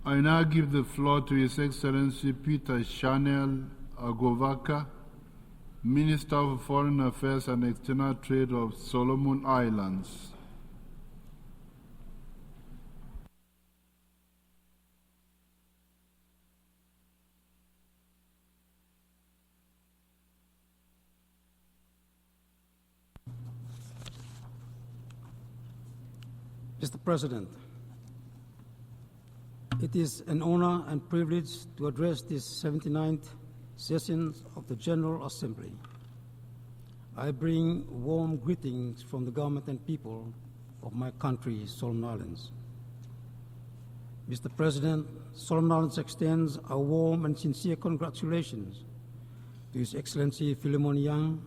I now give the floor to His Excellency Peter Chanel Agovaka, Minister of Foreign Affairs and External Trade of Solomon Islands. Mr. President, it is an honor and privilege to address this 79th session of the General Assembly. I bring warm greetings from the government and people of my country, Solomon Islands. Mr. President, Solomon Islands extends a warm and sincere congratulations to His Excellency Philemon Young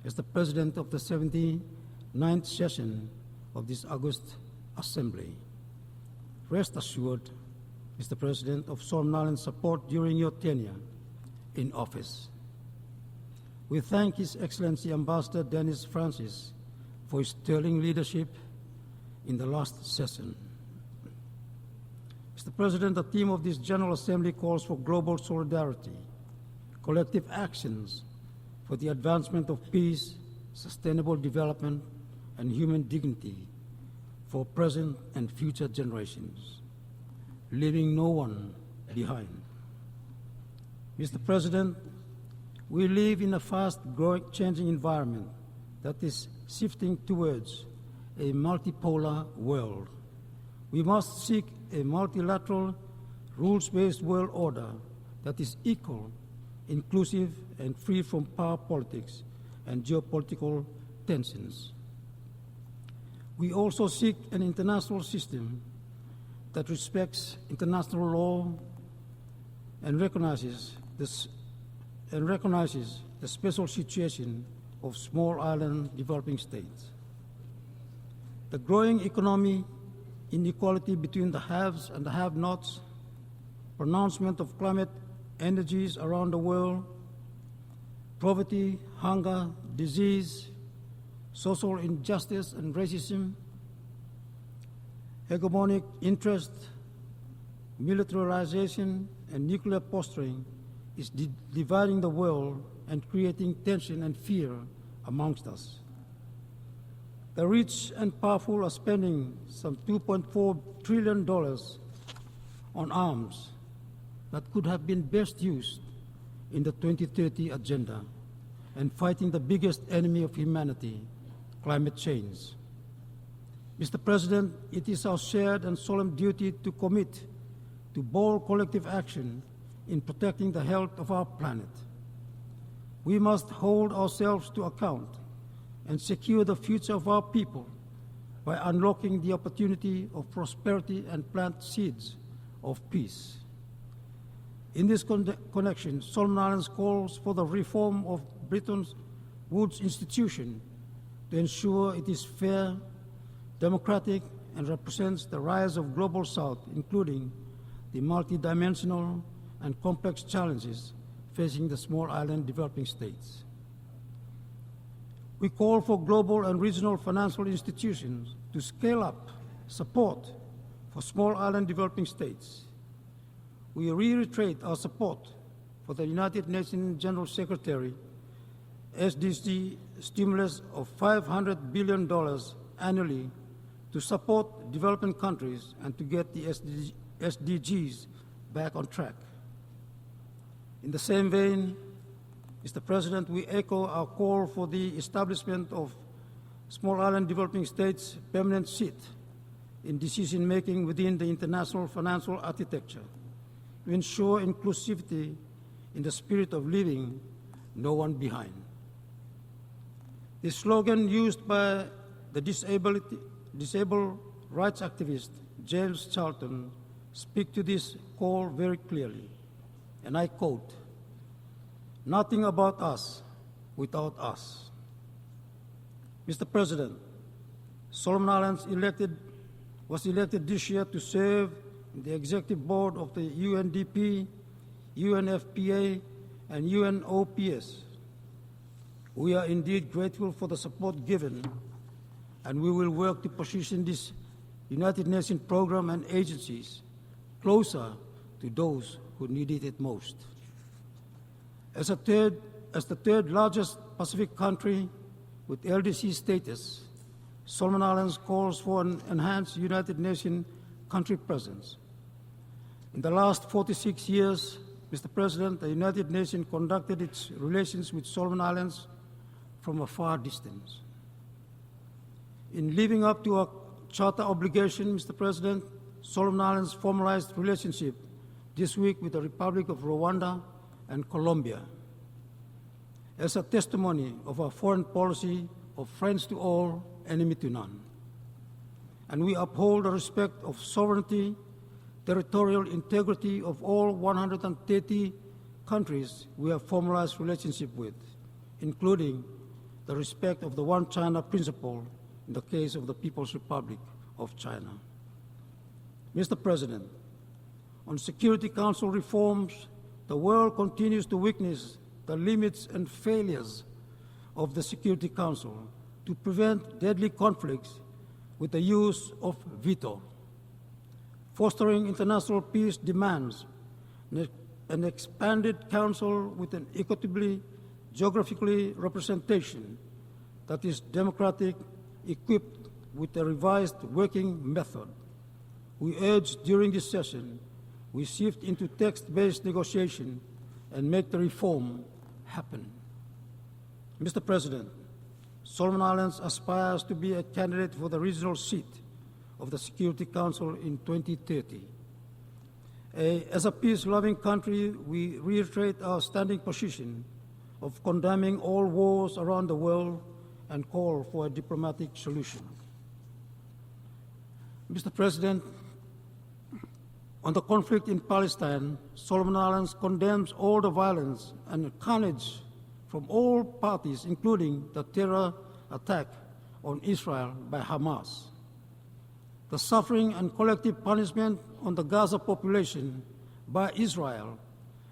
as the President of the 79th session of this August Assembly. Rest assured, Mr. President, of Solomon Islands' support during your tenure in office. We thank His Excellency Ambassador Dennis Francis for his sterling leadership in the last session. Mr. President, the theme of this General Assembly calls for global solidarity, collective actions for the advancement of peace, sustainable development, and human dignity for present and future generations, leaving no one behind. Mr. President, we live in a fast-growing, changing environment that is shifting towards a multipolar world. We must seek a multilateral, rules-based world order that is equal, inclusive, and free from power politics and geopolitical tensions. We also seek an international system that respects international law and recognizes the special situation of small island developing states. The growing economic inequality between the haves and the have-nots, pronouncement of climate energies around the world, poverty, hunger, disease, social injustice and racism, hegemonic interest, militarization, and nuclear posturing is dividing the world and creating tension and fear amongst us. The rich and powerful are spending some $2.4 trillion on arms that could have been best used in the 2030 agenda and fighting the biggest enemy of humanity, climate change. Mr. President, it is our shared and solemn duty to commit to bold collective action in protecting the health of our planet. We must hold ourselves to account and secure the future of our people by unlocking the opportunity of prosperity and plant seeds of peace. In this connection, Solomon Islands calls for the reform of Bretton Woods institution to ensure it is fair, democratic, and represents the rise of Global South, including the multidimensional and complex challenges facing the small island developing states. We call for global and regional financial institutions to scale up support for small island developing states. We reiterate our support for the United Nations General Secretary SDG stimulus of $500 billion annually to support developing countries and to get the SDGs back on track. In the same vein, Mr. President, we echo our call for the establishment of small island developing states' permanent seat in decision-making within the international financial architecture to ensure inclusivity in the spirit of leaving no one behind. The slogan used by the disabled rights activist James Charlton speaks to this call very clearly, and I quote, "Nothing about us without us." Mr. President, Solomon Islands was elected this year to serve in the executive board of the UNDP, UNFPA, and UNOPS. We are indeed grateful for the support given, and we will work to position this United Nations program and agencies closer to those who needed it most. As the third largest Pacific country with LDC status, Solomon Islands calls for an enhanced United Nations country presence. In the last 46 years, Mr. President, the United Nations conducted its relations with Solomon Islands from a far distance. In living up to our charter obligation, Mr. President, Solomon Islands formalized relationship this week with the Republic of Rwanda and Colombia as a testimony of our foreign policy of friends to all, enemy to none. And we uphold the respect of sovereignty, territorial integrity of all 130 countries we have formalized relationship with, including the respect of the One China principle in the case of the People's Republic of China. Mr. President, on Security Council reforms, the world continues to witness the limits and failures of the Security Council to prevent deadly conflicts with the use of veto. Fostering international peace demands an expanded council with an equitably geographically representation that is democratic, equipped with a revised working method. We urge during this session we shift into text-based negotiation and make the reform happen. Mr. President, Solomon Islands aspires to be a candidate for the regional seat of the Security Council in 2030. As a peace-loving country, we reiterate our standing position of condemning all wars around the world and call for a diplomatic solution. Mr. President, on the conflict in Palestine, Solomon Islands condemns all the violence and carnage from all parties, including the terror attack on Israel by Hamas. The suffering and collective punishment on the Gaza population by Israel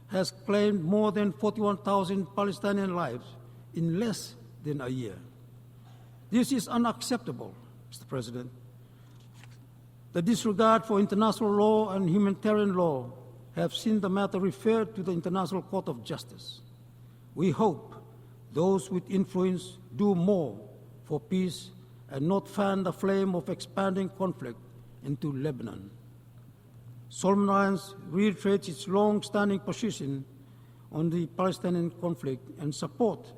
has claimed more than 41,000 Palestinian lives in less than a year. This is unacceptable, Mr. President. The disregard for international law and humanitarian law have seen the matter referred to the International Court of Justice. We hope those with influence do more for peace and not fan the flame of expanding conflict into Lebanon. Solomon Islands reiterates its long-standing position on the Palestinian conflict and support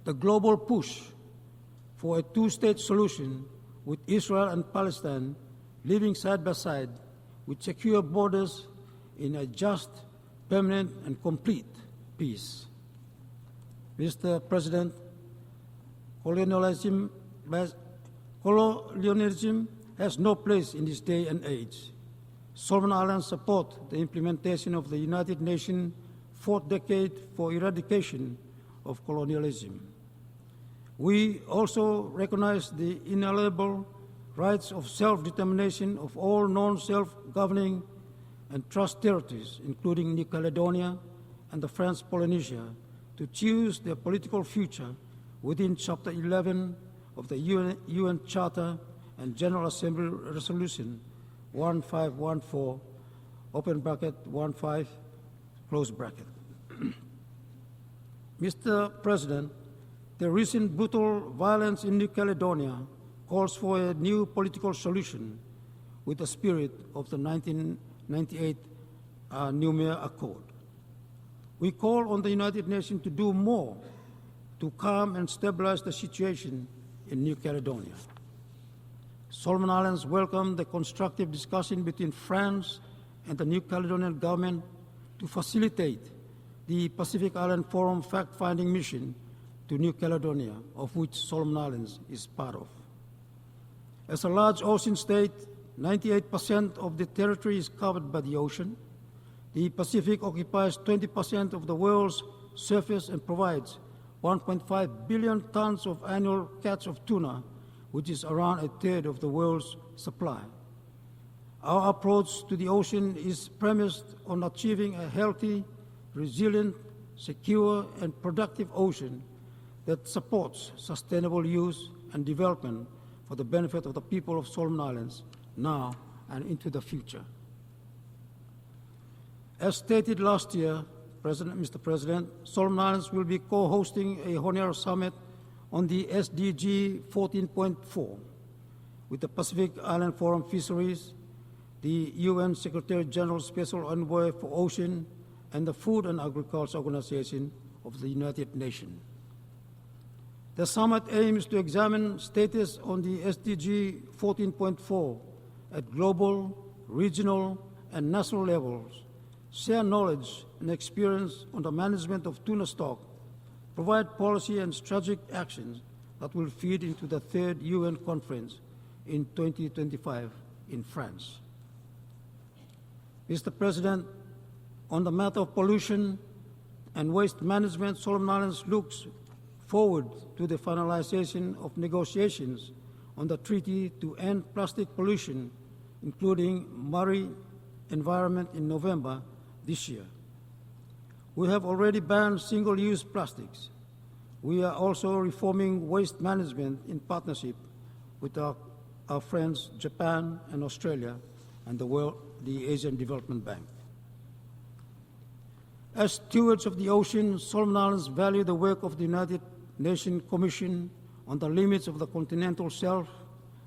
the global push for a two-state solution with Israel and Palestine living side by side with secure borders in a just, permanent, and complete peace. Mr. President, colonialism has no place in this day and age. Solomon Islands support the implementation of the United Nations Fourth Decade for Eradication of Colonialism. We also recognize the inalienable rights of self-determination of all non-self-governing and trust territories, including New Caledonia and the French Polynesia, to choose their political future within Chapter 11 of the UN Charter and General Assembly Resolution 1514, open bracket, 15, close bracket. Mr. President, the recent brutal violence in New Caledonia calls for a new political solution with the spirit of the 1998 Noumea Accord. We call on the United Nations to do more to calm and stabilize the situation in New Caledonia. Solomon Islands welcome the constructive discussion between France and the New Caledonian government to facilitate the Pacific Island Forum fact-finding mission to New Caledonia, of which Solomon Islands is part of. As a large ocean state, 98% of the territory is covered by the ocean. The Pacific occupies 20% of the world's surface and provides 1.5 billion tons of annual catch of tuna, which is around a third of the world's supply. Our approach to the ocean is premised on achieving a healthy, resilient, secure, and productive ocean that supports sustainable use and development for the benefit of the people of Solomon Islands now and into the future. As stated last year, Mr. President, Solomon Islands will be co-hosting a Honiara Summit on the SDG 14.4 with the Pacific Island Forum Fisheries, the UN Secretary General Special Envoy for Ocean, and the Food and Agriculture Organization of the United Nations. The summit aims to examine status on the SDG 14.4 at global, regional, and national levels, share knowledge and experience on the management of tuna stock, provide policy and strategic actions that will feed into the third UN conference in 2025 in France. Mr. President, on the matter of pollution and waste management, Solomon Islands looks forward to the finalization of negotiations on the treaty to end plastic pollution, including marine environment, in November this year. We have already banned single-use plastics. We are also reforming waste management in partnership with our friends Japan and Australia and the Asian Development Bank. As stewards of the ocean, Solomon Islands value the work of the United Nations Commission on the limits of the continental shelf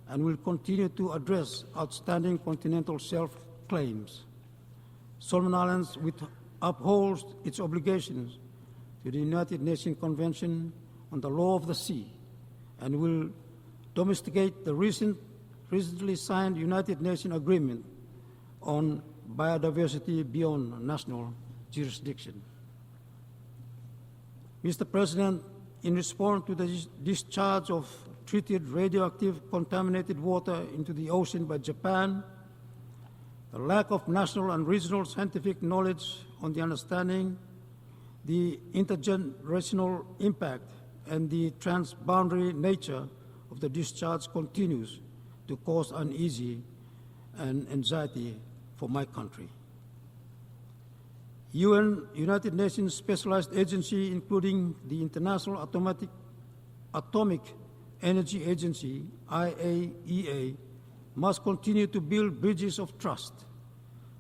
and will continue to address outstanding continental shelf claims. Solomon Islands upholds its obligations to the United Nations Convention on the Law of the Sea and will domesticate the recently signed United Nations Agreement on biodiversity beyond national jurisdiction. Mr. President, in response to the discharge of treated radioactive contaminated water into the ocean by Japan, the lack of national and regional scientific knowledge on the understanding, the intergenerational impact, and the transboundary nature of the discharge continues to cause uneasy and anxiety for my country. United Nations specialized agency, including the International Atomic Energy Agency, IAEA, must continue to build bridges of trust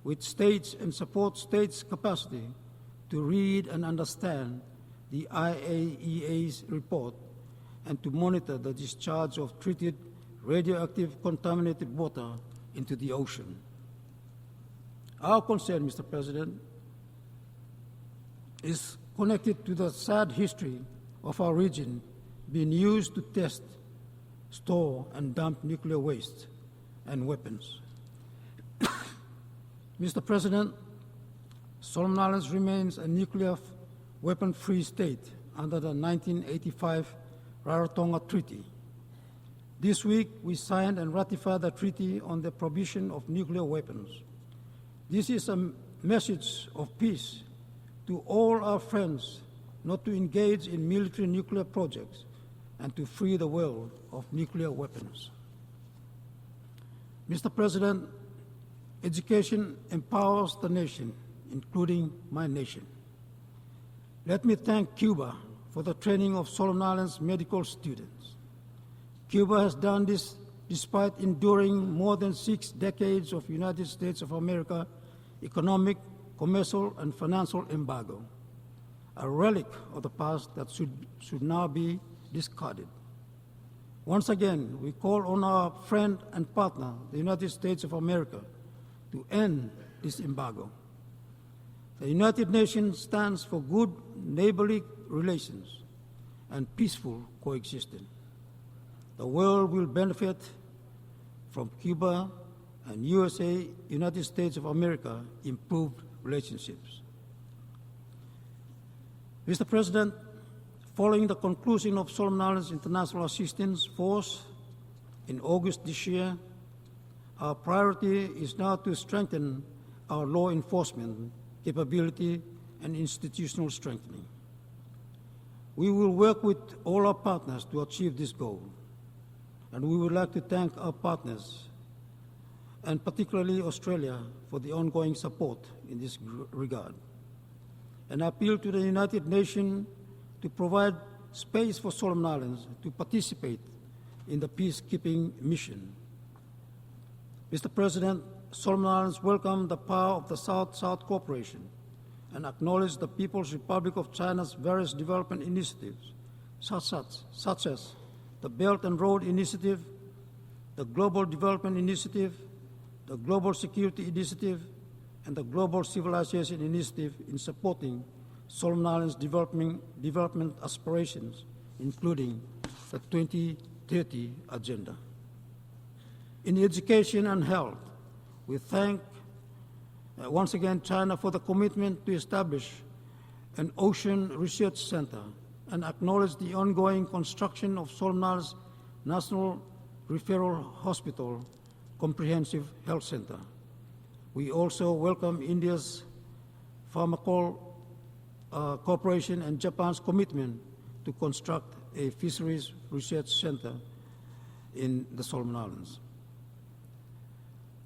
with states and support states' capacity to read and understand the IAEA's report and to monitor the discharge of treated radioactive contaminated water into the ocean. Our concern, Mr. President, is connected to the sad history of our region being used to test, store, and dump nuclear waste and weapons. Mr. President, Solomon Islands remains a nuclear weapon-free state under the 1985 Rarotonga Treaty. This week, we signed and ratified the Treaty on the Prohibition of Nuclear Weapons. This is a message of peace to all our friends not to engage in military nuclear projects and to free the world of nuclear weapons. Mr. President, education empowers the nation, including my nation. Let me thank Cuba for the training of Solomon Islands medical students. Cuba has done this despite enduring more than 6 decades of United States of America economic, commercial, and financial embargo, a relic of the past that should now be discarded. Once again, we call on our friend and partner, the United States of America, to end this embargo. The United Nations stands for good neighborly relations and peaceful coexistence. The world will benefit from Cuba and USA, United States of America, improved relationships. Mr. President, following the conclusion of Solomon Islands International Assistance Force in August this year, our priority is now to strengthen our law enforcement capability and institutional strengthening. We will work with all our partners to achieve this goal, and we would like to thank our partners, and particularly Australia, for the ongoing support in this regard. And appeal to the United Nations to provide space for Solomon Islands to participate in the peacekeeping mission. Mr. President, Solomon Islands welcome the power of the South-South cooperation and acknowledge the People's Republic of China's various development initiatives, such as the Belt and Road Initiative, the Global Development Initiative, the Global Security Initiative, and the Global Civilization Initiative in supporting Solomon Islands' development aspirations, including the 2030 Agenda. In education and health, we thank once again China for the commitment to establish an ocean research center and acknowledge the ongoing construction of Solomon Islands National Referral Hospital Comprehensive Health Center. We also welcome India's Pharmacal Corporation and Japan's commitment to construct a fisheries research center in the Solomon Islands.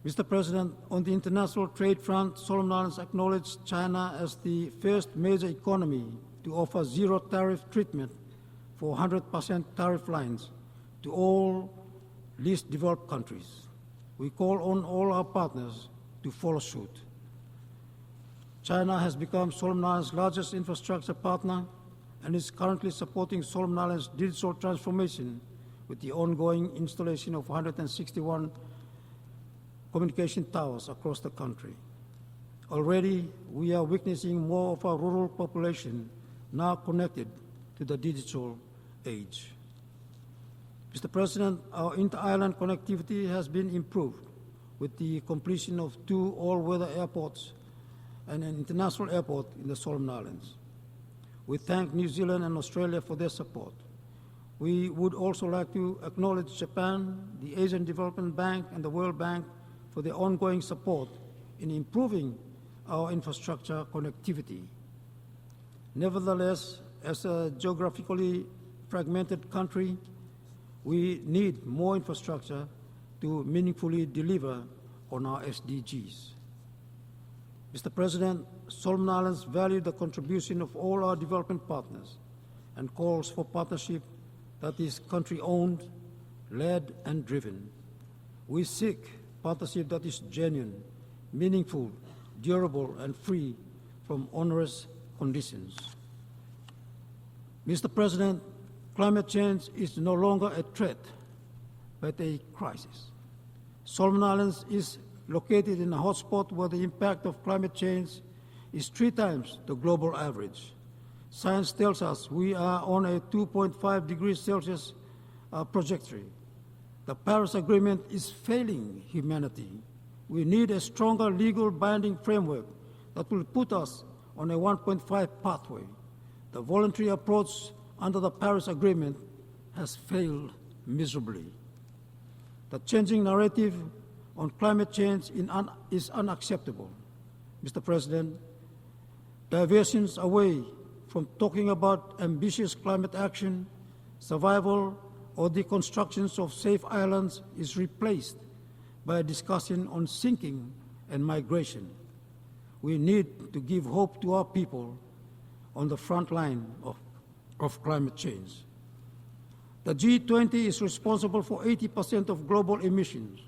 Mr. President, on the international trade front, Solomon Islands acknowledged China as the first major economy to offer zero tariff treatment for 100% tariff lines to all least developed countries. We call on all our partners to follow suit. China has become Solomon Islands' largest infrastructure partner and is currently supporting Solomon Islands' digital transformation with the ongoing installation of 161 communication towers across the country. Already, we are witnessing more of our rural population now connected to the digital age. Mr. President, our inter-island connectivity has been improved with the completion of 2 all-weather airports and an international airport in the Solomon Islands. We thank New Zealand and Australia for their support. We would also like to acknowledge Japan, the Asian Development Bank, and the World Bank for their ongoing support in improving our infrastructure connectivity. Nevertheless, as a geographically fragmented country, we need more infrastructure to meaningfully deliver on our SDGs. Mr. President, Solomon Islands value the contribution of all our development partners and calls for partnership that is country-owned, led, and driven. We seek partnership that is genuine, meaningful, durable, and free from onerous conditions. Mr. President, climate change is no longer a threat, but a crisis. Solomon Islands is located in a hotspot where the impact of climate change is 3 times the global average. Science tells us we are on a 2.5 degrees Celsius trajectory. The Paris Agreement is failing humanity. We need a stronger legal binding framework that will put us on a 1.5 pathway. The voluntary approach under the Paris Agreement has failed miserably. The changing narrative on climate change is unacceptable. Mr. President, diversions away from talking about ambitious climate action, survival, or the constructions of safe islands is replaced by a discussion on sinking and migration. We need to give hope to our people on the front line of climate change. The G20 is responsible for 80% of global emissions.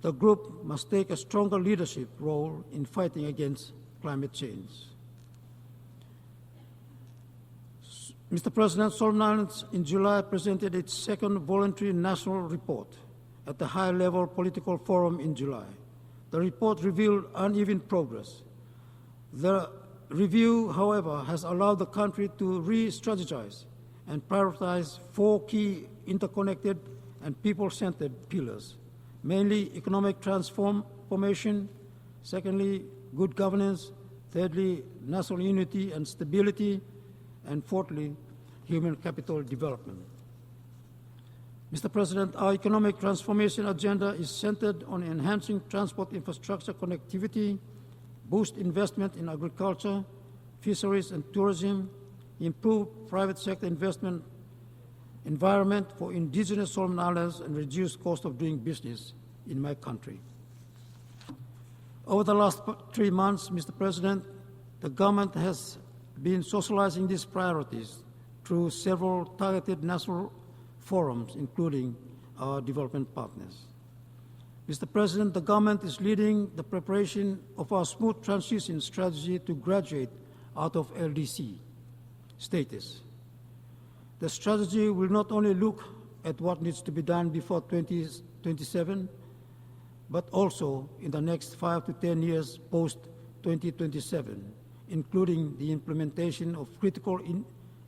The group must take a stronger leadership role in fighting against climate change. Mr. President, Solomon Islands in July presented its second voluntary national report at the high-level political forum in July. The report revealed uneven progress. The review, however, has allowed the country to re-strategize and prioritize 4 key interconnected and people-centered pillars, mainly economic transformation, secondly, good governance, thirdly, national unity and stability, and fourthly, human capital development. Mr. President, our economic transformation agenda is centered on enhancing transport infrastructure connectivity, boost investment in agriculture, fisheries and tourism, improve private sector investment environment for indigenous Solomon Islands, and reduce cost of doing business in my country. Over the last 3 months, Mr. President, the government has been socializing these priorities through several targeted national forums, including our development partners. Mr. President, the government is leading the preparation of our smooth transition strategy to graduate out of LDC status. The strategy will not only look at what needs to be done before 2027, but also in the next 5 to 10 years post-2027, including the implementation of critical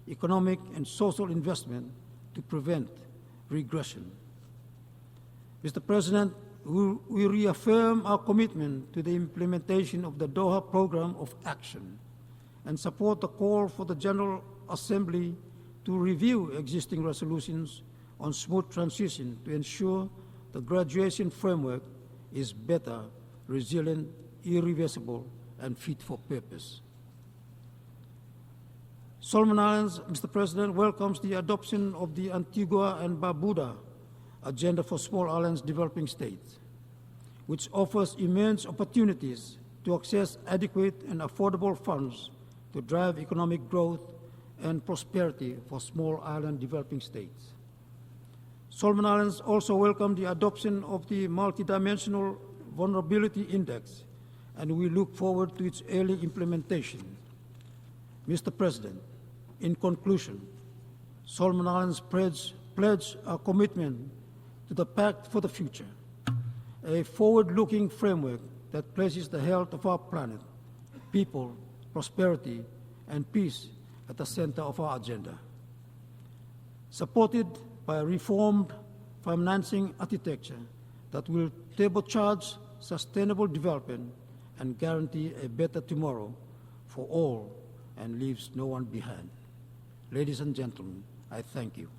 economic and social investment to prevent regression. Mr. President, we reaffirm our commitment to the implementation of the Doha Program of Action and support the call for the General Assembly to review existing resolutions on smooth transition to ensure the graduation framework is better, resilient, irreversible, and fit for purpose. Solomon Islands, Mr. President, welcomes the adoption of the Antigua and Barbuda Agenda for Small Islands Developing States, which offers immense opportunities to access adequate and affordable funds to drive economic growth and prosperity for small island developing states. Solomon Islands also welcomed the adoption of the Multidimensional Vulnerability Index, and we look forward to its early implementation. Mr. President, in conclusion, Solomon Islands pledge our commitment to the Pact for the Future, a forward-looking framework that places the health of our planet, people, prosperity, and peace at the center of our agenda. Supported by a reformed financing architecture that will turbocharge sustainable development and guarantee a better tomorrow for all and leaves no one behind. Ladies and gentlemen, I thank you.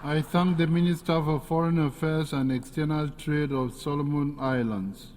I thank the Minister for Foreign Affairs and External Trade of Solomon Islands.